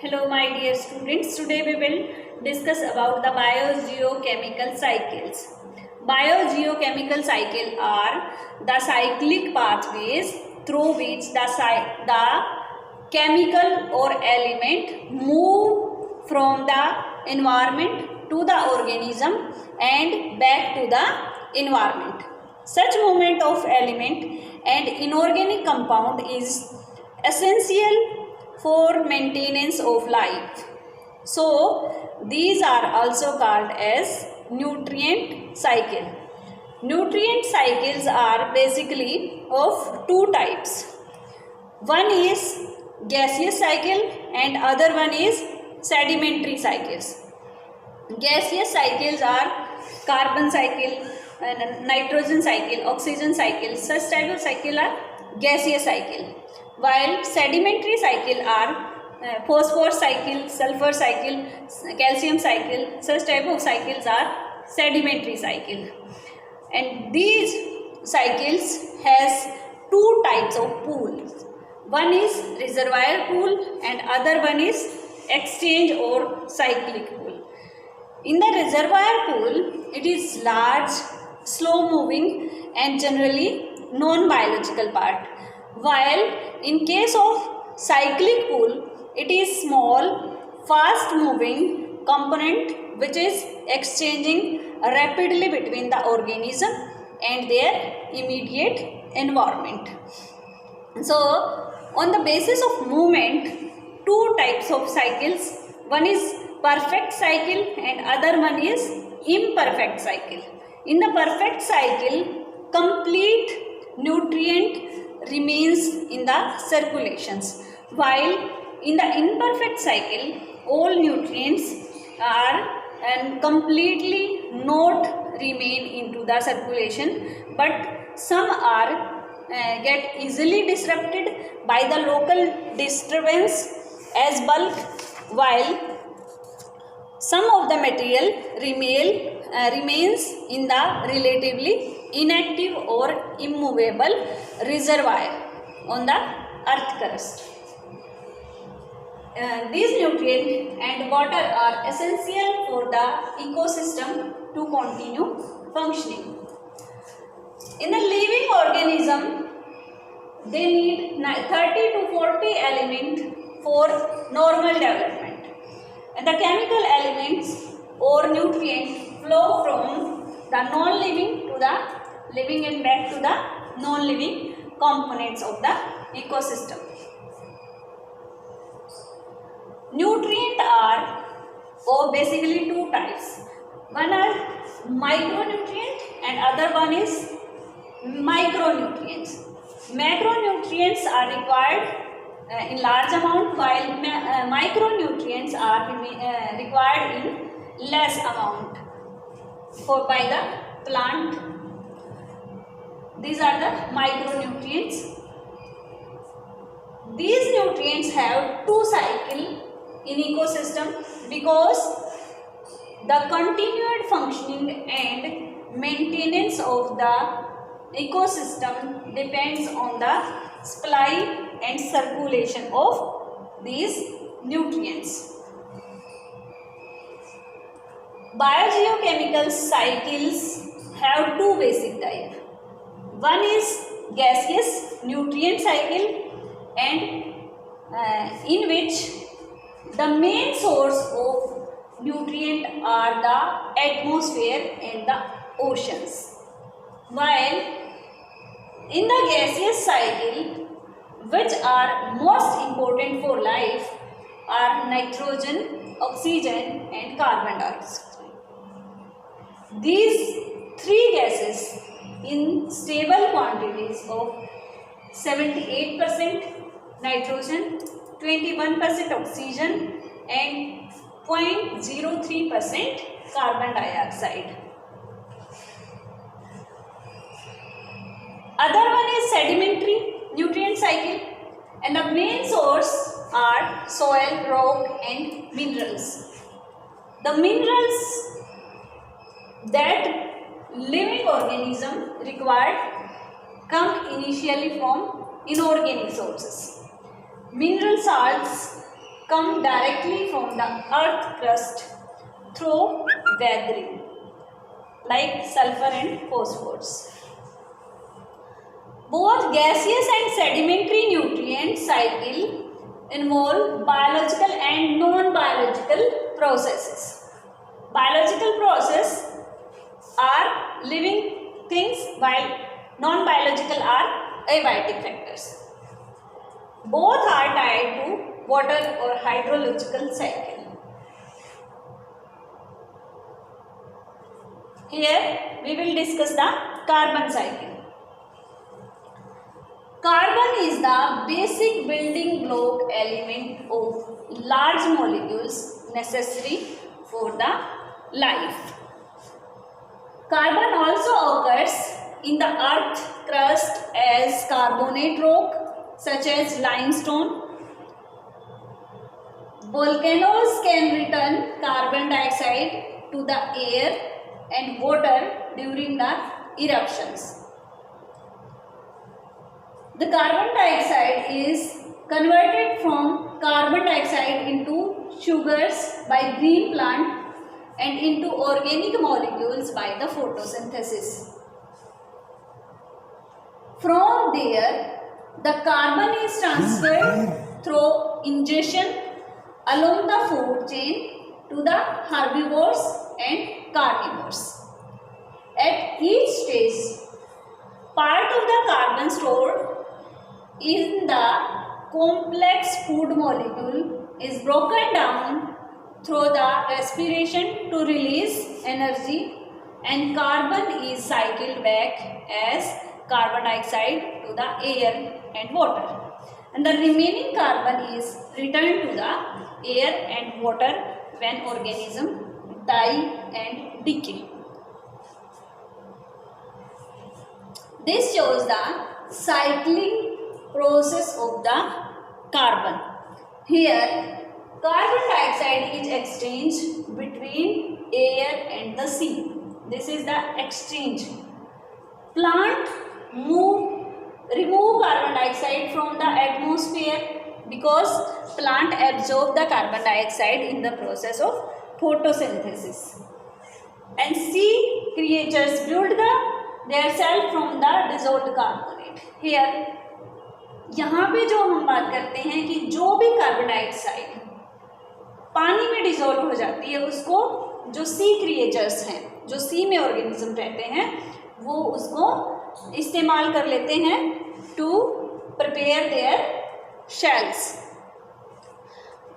Hello my dear students, today we will discuss about the biogeochemical cycles. Biogeochemical cycle are the cyclic pathways through which the chemical or element move from the environment to the organism and back to the environment. Such movement of element and inorganic compound is essential for maintenance of life. So these are also called as nutrient cycle. Nutrient cycles are basically of two types. One is gaseous cycle and other one is sedimentary cycles. Gaseous cycles are carbon cycle, nitrogen cycle, oxygen cycle. Such type of cycle are gaseous cycle. While sedimentary cycle are phosphorus cycle, sulfur cycle, calcium cycle. Such type of cycles are sedimentary cycle. And these cycles has two types of pools. One is reservoir pool and other one is exchange or cyclic pool. In the reservoir pool, it is large, slow moving and generally non-biological part. While in case of cyclic pool, it is small, fast moving component which is exchanging rapidly between the organism and their immediate environment. So, on the basis of movement, two types of cycles. One is perfect cycle and other one is imperfect cycle. In the perfect cycle, complete nutrient remains in the circulations, while in the imperfect cycle all nutrients are and completely not remain into the circulation, but some are get easily disrupted by the local disturbance as bulk, while some of the material remains in the relatively inactive or immovable reservoir on the earth crust. These nutrients and water are essential for the ecosystem to continue functioning. In the living organism, they need 30 to 40 elements for normal development. And the chemical elements or nutrients flow from the non-living to the living and back to the non-living components of the ecosystem. Nutrients are basically two types. One are micronutrient and other one is micronutrients. Macronutrients are required in large amount, while micronutrients are required in less amount by the plant. These are the micronutrients. These nutrients have two cycles in ecosystem because the continued functioning and maintenance of the ecosystem depends on the supply and circulation of these nutrients. Biogeochemical cycles have two basic types. One is gaseous nutrient cycle, and in which the main source of nutrient are the atmosphere and the oceans. While in the gaseous cycle, which are most important for life, are nitrogen, oxygen and carbon dioxide. These three gases in stable quantities of 78% nitrogen, 21% oxygen and 0.03% carbon dioxide. Other one is sedimentary nutrient cycle, and the main source are soil, rock and minerals. The minerals that living organism required come initially from inorganic sources. Mineral salts come directly from the earth crust through weathering, like sulfur and phosphorus. Both gaseous and sedimentary nutrient cycle involve biological and non-biological processes. Biological processes are living things, while non-biological are abiotic factors. Both are tied to water or hydrological cycle. Here we will discuss the carbon cycle. Carbon is the basic building block element of large molecules necessary for the life. Carbon also occurs in the earth crust as carbonate rock such as limestone. Volcanoes can return carbon dioxide to the air and water during the eruptions. The carbon dioxide is converted from carbon dioxide into sugars by green plant and into organic molecules by the photosynthesis. From there, the carbon is transferred through ingestion along the food chain to the herbivores and carnivores. At each stage, part of the carbon stored in the complex food molecule is broken down through the respiration to release energy, and carbon is cycled back as carbon dioxide to the air and water, and the remaining carbon is returned to the air and water when organisms die and decay. This shows the cycling process of the carbon. Here, carbon dioxide is exchanged between air and the sea. This is the exchange. Plant remove carbon dioxide from the atmosphere because plant absorb the carbon dioxide in the process of photosynthesis. And sea creatures build their self from the dissolved carbonate. Here, यहाँ पे जो हम बात करते हैं कि जो भी कार्बन डाइऑक्साइड पानी में डिसॉल्व हो जाती है, उसको जो सी क्रिएचर्स हैं, जो सी में ऑर्गेनिज्म रहते हैं, वो उसको इस्तेमाल कर लेते हैं टू प्रिपेयर देयर शेल्स.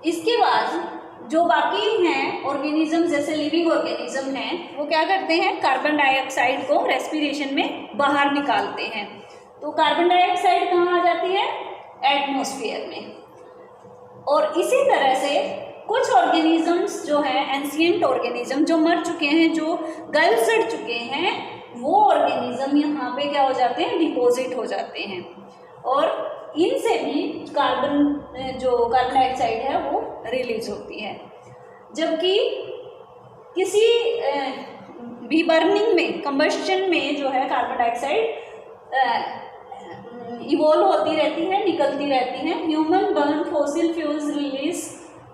इसके बाद जो बाकी हैं ऑर्गेनिज्म, जैसे लिविंग ऑर्गेनिज्म हैं, वो क्या करते हैं, कार्बन डाइऑक्साइड को रेस्पिरेशन में बाहर निकालते हैं. तो कार्बन डाइऑक्साइड कहाँ आ जाती है, एटमॉस्फेयर में. और इसी तरह से कुछ ऑर्गेनिजम्स जो है, एंशिएंट ऑर्गेनिज्म जो मर चुके हैं, जो गल सड़ चुके हैं, वो ऑर्गेनिज्म यहाँ पे क्या हो जाते हैं, डिपॉजिट हो जाते हैं. और इनसे भी जो कार्बन डाइऑक्साइड है वो रिलीज होती है. जबकि किसी भी बर्निंग में, कंबस्शन में जो है कार्बन डाइऑक्साइड इवॉल्व होती रहती है, निकलती रहती है. Human burn fossil fuels release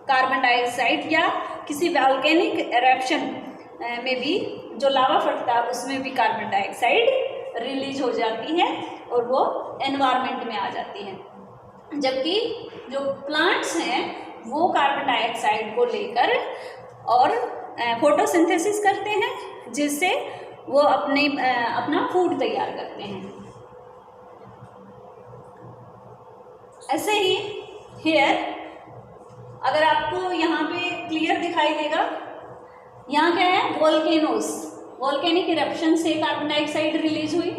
carbon dioxide, या किसी वॉल्केनिक एरप्शन में भी जो लावा फटता है उसमें भी कार्बन डाइऑक्साइड रिलीज हो जाती है और वो एनवायरनमेंट में आ जाती है. जबकि जो प्लांट्स हैं वो कार्बन डाइऑक्साइड को लेकर और फोटोसिंथेसिस करते हैं, जिससे वो अपना फूड तैयार करते हैं. ऐसे ही हेयर, अगर आपको यहाँ पे क्लियर दिखाई देगा, यहाँ क्या है, वोल्केनोस, वोल्केनिक इरप्शन से कार्बन डाइऑक्साइड रिलीज हुई.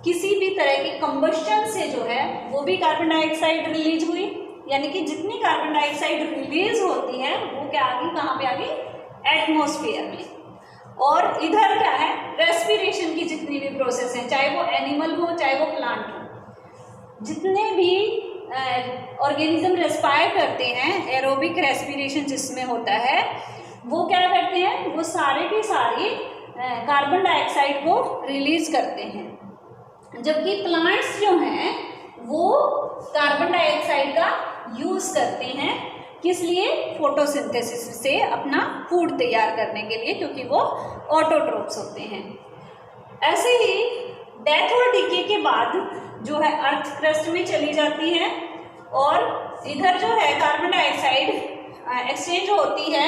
किसी भी तरह के कंबस्शन से जो है वो भी कार्बन डाइऑक्साइड रिलीज हुई. यानी कि जितनी कार्बन डाइऑक्साइड रिलीज होती है वो क्या आ गई, कहाँ पे आ गई, एटमॉस्फेयर में. और इधर क्या है, रेस्पिरेशन की जितनी भी प्रोसेस हैं, चाहे वो एनिमल हो चाहे वो प्लांट हो, जितने भी ऑर्गेनिज्म रेस्पायर करते हैं, एरोबिक रेस्पिरेशन जिसमें होता है, वो क्या करते हैं, वो सारे के सारे कार्बन डाइऑक्साइड को रिलीज करते हैं. जबकि प्लांट्स जो हैं वो कार्बन डाइऑक्साइड का यूज़ करते हैं किस लिए? फोटोसिंथेसिस से अपना फूड तैयार करने के लिए, क्योंकि वो ऑटोट्रोफ्स होते हैं। ऐसे ही डेथ और डीके के बाद जो है अर्थ क्रस्ट में चली जाती है और इधर जो है कार्बन डाइऑक्साइड एक्सचेंज होती है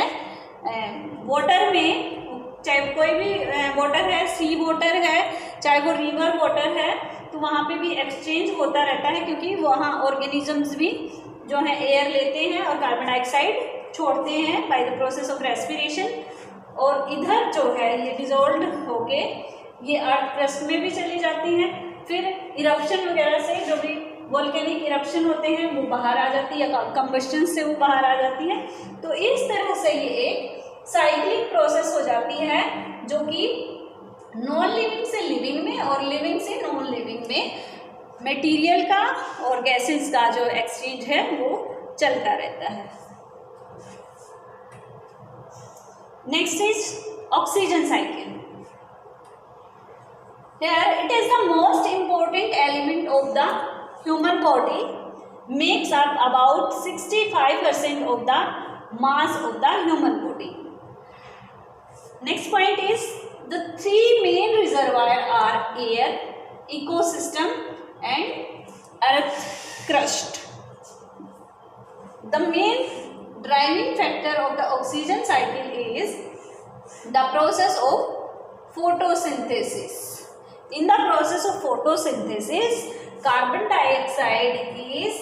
वाटर में, चाहे कोई भी वाटर है, सी वाटर है, चाहे वो रिवर वाटर है, तो वहाँ पे भी एक्सचेंज होता रहता है, क्योंकि वहाँ ऑर्गेनिजम्स भी जो है एयर लेते हैं और कार्बन डाइऑक्साइड छोड़ते हैं by the process of respiration. और इधर जो है ये डिजोल्व होके ये अर्थ क्रस्ट में भी चली जाती हैं। फिर इरप्शन वगैरह से जो भी वोल्केनिक इरप्शन होते हैं वो बाहर आ जाती है, या कंबस्टन से वो बाहर आ जाती है। तो इस तरह से ये एक साइक्लिक प्रोसेस हो जाती है, जो कि नॉन लिविंग से लिविंग में और लिविंग से नॉन लिविंग में मटेरियल का और गैसेस का जो एक्सचेंज है वो चलता रहता है। Next is oxygen cycle. Here it is the most important element of the human body, makes up about 65% of the mass of the human body. Next point is the three main reservoirs are air, ecosystem and earth crust. The main driving factor of the oxygen cycle is the process of photosynthesis. In the process of photosynthesis, carbon dioxide is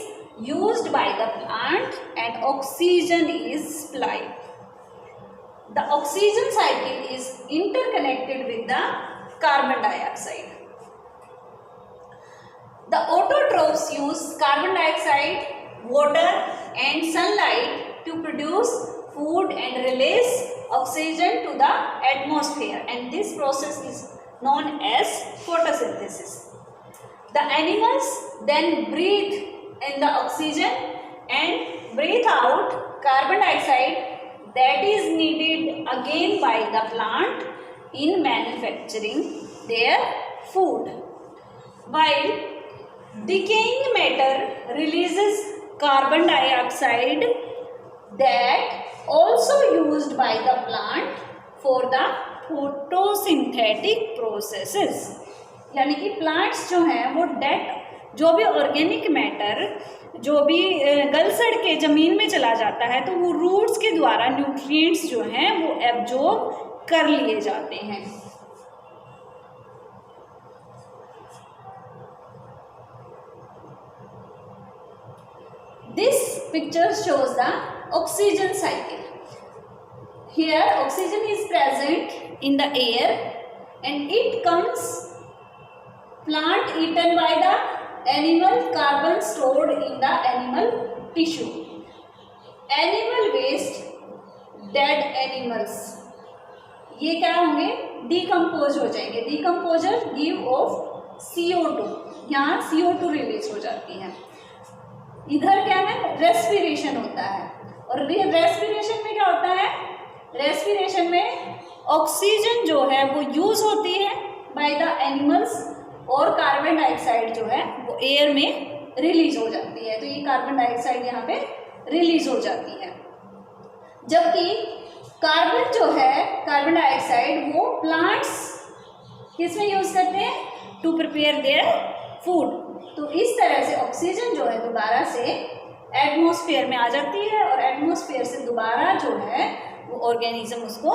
used by the plant and oxygen is supplied. The oxygen cycle is interconnected with the carbon dioxide. The autotrophs use carbon dioxide, water and sunlight to produce food and release oxygen to the atmosphere, and this process is known as photosynthesis. The animals then breathe in the oxygen and breathe out carbon dioxide that is needed again by the plant in manufacturing their food. While decaying matter releases carbon dioxide that also used by the plant for the photosynthetic processes. यानी कि plants जो हैं वो dead जो भी organic matter जो भी गल सड़ के ज़मीन में चला जाता है, तो वो रूट्स के द्वारा न्यूट्रिएंट्स जो हैं वो एब्जॉर्ब कर लिए जाते हैं। This picture shows the oxygen cycle. Here oxygen is present in the air and it comes plant eaten by the animal, carbon stored in the animal tissue. Animal waste, dead animals, ये क्या होंगे? Decompose हो जाएंगे। Decomposer give of CO2, यहाँ CO2 release हो जाती है। इधर क्या है? रेस्पिरेशन होता है। और रेस्पिरेशन में क्या होता है? रेस्पिरेशन में ऑक्सीजन जो है वो यूज होती है बाय द एनिमल्स और कार्बन डाइऑक्साइड जो है वो एयर में रिलीज हो जाती है। तो ये कार्बन डाइऑक्साइड यहाँ पे रिलीज हो जाती है, जबकि कार्बन जो है कार्बन डाइऑक्साइड वो प्लांट्स किस में यूज करते हैं? To prepare their food. तो इस तरह से ऑक्सीजन जो है दोबारा से एटमॉस्फेयर में आ जाती है और एटमॉस्फेयर से दोबारा जो है वो ऑर्गेनिज्म उसको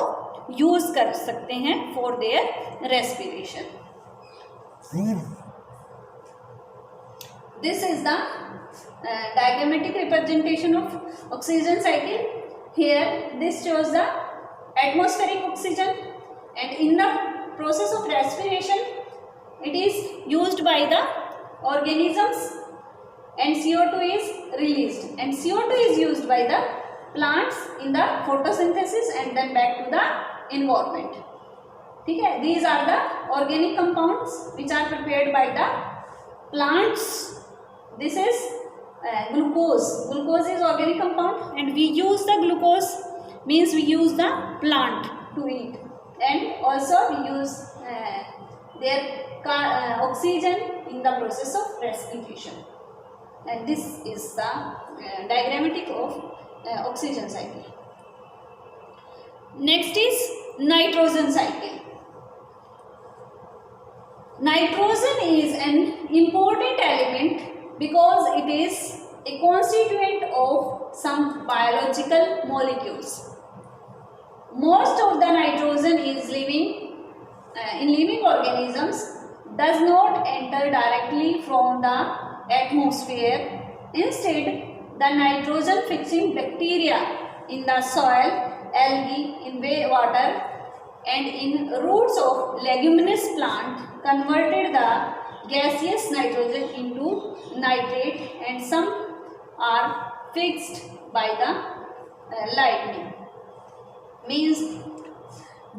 यूज कर सकते हैं for their respiration. This is the diagrammatic representation of oxygen cycle. Here this shows the atmospheric oxygen, and in the process of respiration it is used by the organisms and CO2 is released, and CO2 is used by the plants in the photosynthesis and then back to the environment. ठीक है, these are the organic compounds which are prepared by the plants. This is glucose. Glucose is organic compound and we use the glucose means we use the plant to eat, and also we use their oxygen in the process of respiration. And this is the diagrammatic of oxygen cycle. Next is nitrogen cycle. Nitrogen is an important element because it is a constituent of some biological molecules. Most of the nitrogen is in living organisms does not enter directly from the atmosphere. Instead, the nitrogen fixing bacteria in the soil, algae in water, and in roots of leguminous plant converted the gaseous nitrogen into nitrate, and some are fixed by the lightning. Means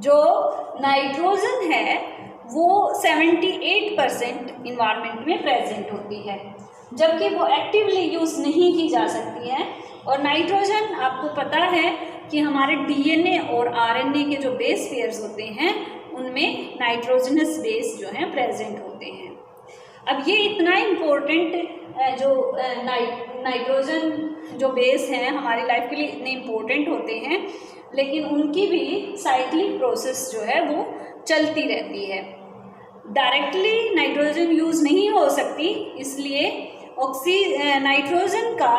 जो nitrogen है वो 78% environment में present होती है, जबकि वो actively use नहीं की जा सकती है. और नाइट्रोजन आपको पता है कि हमारे डीएनए और आरएनए के जो बेस पेयर्स होते हैं उनमें नाइट्रोजनस बेस जो हैं प्रेजेंट होते हैं. अब ये इतना इम्पोर्टेंट जो नाइट्रोजन जो बेस हैं हमारी लाइफ के लिए इतने इम्पोर्टेंट होते हैं, लेकिन उनकी भी साइक्लिक प्रोसेस जो है वो चलती रहती है. डायरेक्टली नाइट्रोजन यूज़ नहीं हो सकती, इसलिए नाइट्रोजन का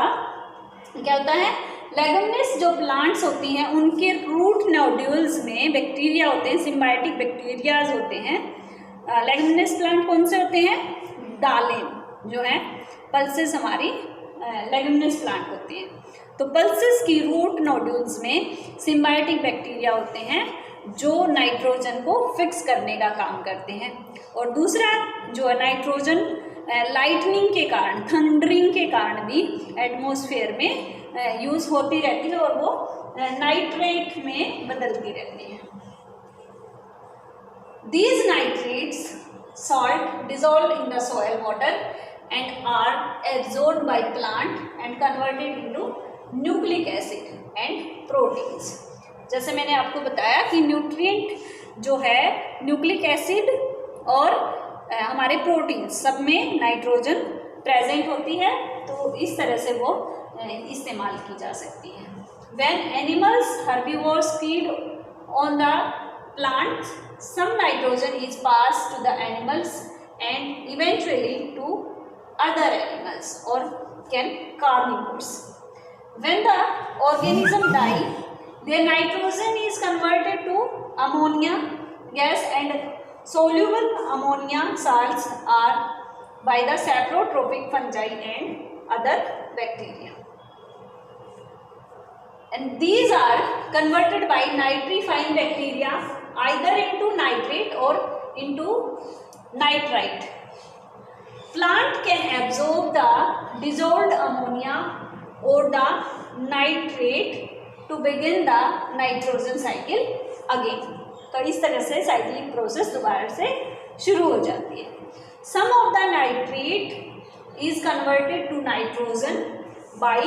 क्या होता है, लेगुमिनस जो प्लांट्स होती हैं उनके रूट नोड्यूल्स में बैक्टीरिया होते हैं, सिम्बायोटिक बैक्टीरियाज होते हैं. लेगुमिनस प्लांट कौन से होते हैं, डालें जो है पल्सेस हमारी लेगुमिनस प्लांट होती हैं. तो पल्सेस की रूट नोड्यूल्स में सिम्बायोटिक बैक्टीरिया होते हैं जो नाइट्रोजन को फिक्स करने का काम करते हैं. और दूसरा जो है नाइट्रोजन लाइटनिंग के कारण, थंडरिंग के कारण भी एटमॉस्फेयर में यूज़ होती रहती है और वो नाइट्रेट में बदलती रहती है. These nitrates salt dissolved in the soil water and are absorbed by plant and converted into nucleic acid and proteins. जैसे मैंने आपको बताया कि न्यूट्रिएंट जो है न्यूक्लिक एसिड और हमारे प्रोटीन सब में नाइट्रोजन प्रेजेंट होती है, तो इस तरह से वो इस्तेमाल की जा सकती है. When animals herbivores feed on the plants, some nitrogen is passed to the animals and eventually to other animals or carnivores. When the organism die, their nitrogen is converted to ammonia gas, and soluble ammonia salts are by the saprotrophic fungi and other bacteria. And these are converted by nitrifying bacteria either into nitrate or into nitrite. Plant can absorb the dissolved ammonia or the nitrate to begin the nitrogen cycle again. तो इस तरह से cyclic process दोबारा से शुरू हो जाती है. Some of the nitrate is converted to nitrogen by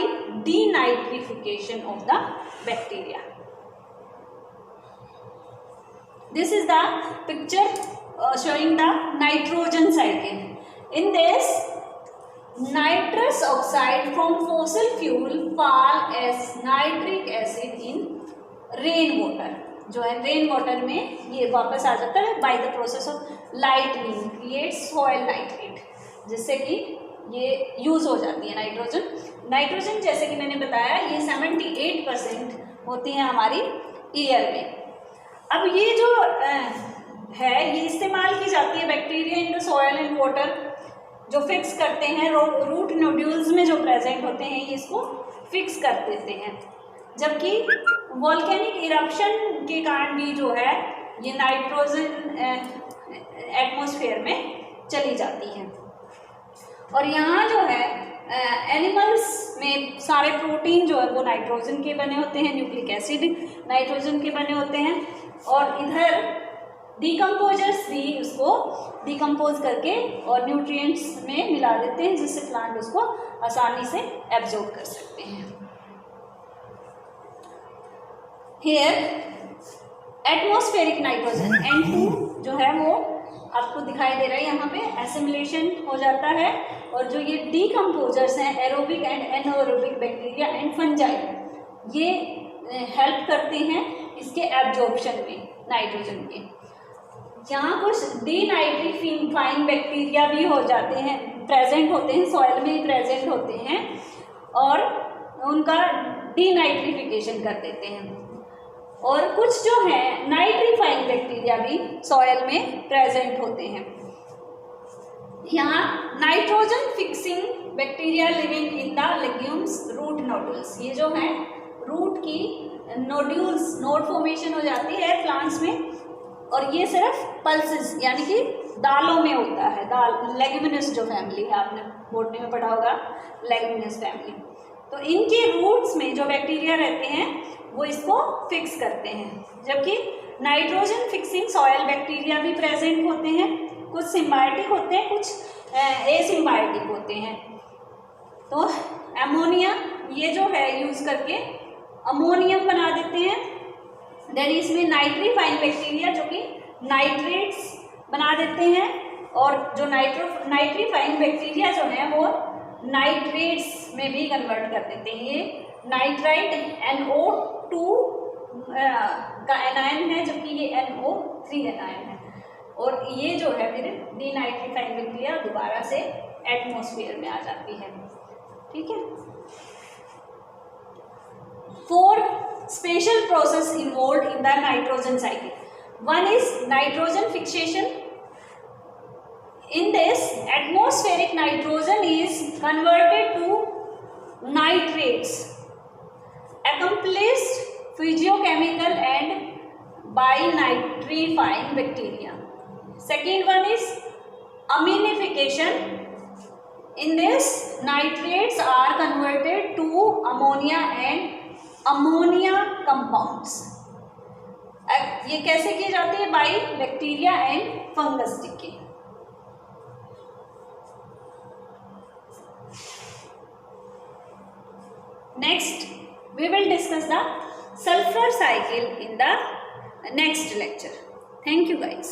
denitrification of the bacteria. This is the picture showing the nitrogen cycle. In this, nitrous oxide from fossil fuel fall as nitric acid in rainwater. जो है rain water में ये वापस आ जाता है by the process of lightning create soil nitrate, जिससे कि ये यूज़ हो जाती है नाइट्रोजन जैसे कि मैंने बताया ये 78% होती है हमारी ईयर में. अब ये जो है ये इस्तेमाल की जाती है bacteria in the soil and water, जो फिक्स करते हैं रूट नोड्यूल्स में जो प्रेजेंट होते हैं ये इसको फिक्स कर देते हैं. जबकि वॉल्केनिक इरप्शन के कारण भी जो है ये नाइट्रोजन एटमॉस्फेयर में चली जाती है. और यहाँ जो है एनिमल्स में सारे प्रोटीन जो है वो नाइट्रोजन के बने होते हैं, न्यूक्लिक एसिड नाइट्रोजन के बने होते हैं. और इधर डिकम्पोजर्स भी उसको डिकम्पोज करके और न्यूट्रिएंट्स में मिला देते हैं, जिससे प्लांट उसको आसानी से एब्जॉर्ब कर सकते हैं. Here एटमॉस्फेरिक नाइट्रोजन N2 जो है वो आपको दिखाई दे रहा है, यहाँ पे एसिमिलेशन हो जाता है. और जो ये डिकम्पोजर्स हैं aerobic and anaerobic bacteria and fungi, ये हेल्प करते हैं इसके एब्जॉर्प्शन में नाइट्रोजन के। यहाँ कुछ डीनाइट्रीफाइंग बैक्टीरिया भी हो जाते हैं, प्रेजेंट होते हैं, सॉइल में ही प्रेजेंट होते हैं और उनका डीनाइट्रिफिकेशन कर देते हैं। और कुछ जो है नाइट्रीफाइंग बैक्टीरिया भी सॉइल में प्रेजेंट होते हैं। यहाँ nitrogen fixing bacteria living in the legumes root nodules, ये जो है रूट की नोड्यूल्स, नोड फॉर्मेशन हो जाती है प्लांट्स में, और ये सिर्फ पल्सेस यानी कि दालों में होता है। दाल लेग्यूमिनस जो फैमिली है, आपने बोटनी में पढ़ा होगा लेग्यूमिनस फैमिली, तो इनके रूट्स में जो बैक्टीरिया रहते हैं वो इसको फिक्स करते हैं। जबकि नाइट्रोजन फिक्सिंग सॉयल बैक्टीरिया भी प्रेजेंट होते हैं, कुछ सिम्बायोटिक होते हैं, कुछ एसिम्बायोटिक होते हैं। तो अमोनिया ये जो है यूज करके अमोनियम बना देते हैं। देन इसमें नाइट्रीफाइंग बैक्टीरिया जो कि नाइट्रेट्स बना देते हैं, और जो नाइट्रीफाइंग बैक्टीरिया जो है वो नाइट्रेट्स में भी कन्वर्ट कर देते हैं। ये नाइट्राइट NO2 का एनायन है, जबकि ये NO3 एनायन है, और ये जो है फिर डीनाइट्रीफाइंग बैक्टीरिया दोबारा से एटमॉस्फेयर में आ जाती है। ठीक है। 4 special process involved in the nitrogen cycle. One is nitrogen fixation. In this, atmospheric nitrogen is converted to nitrates, accomplished physiochemical and by nitrifying bacteria. Second one is aminification. In this, nitrates are converted to ammonia and ammonia compounds. ये कैसे किए जाते हैं? By bacteria and fungus decay. Next we will discuss the sulphur cycle in the next lecture. Thank you guys.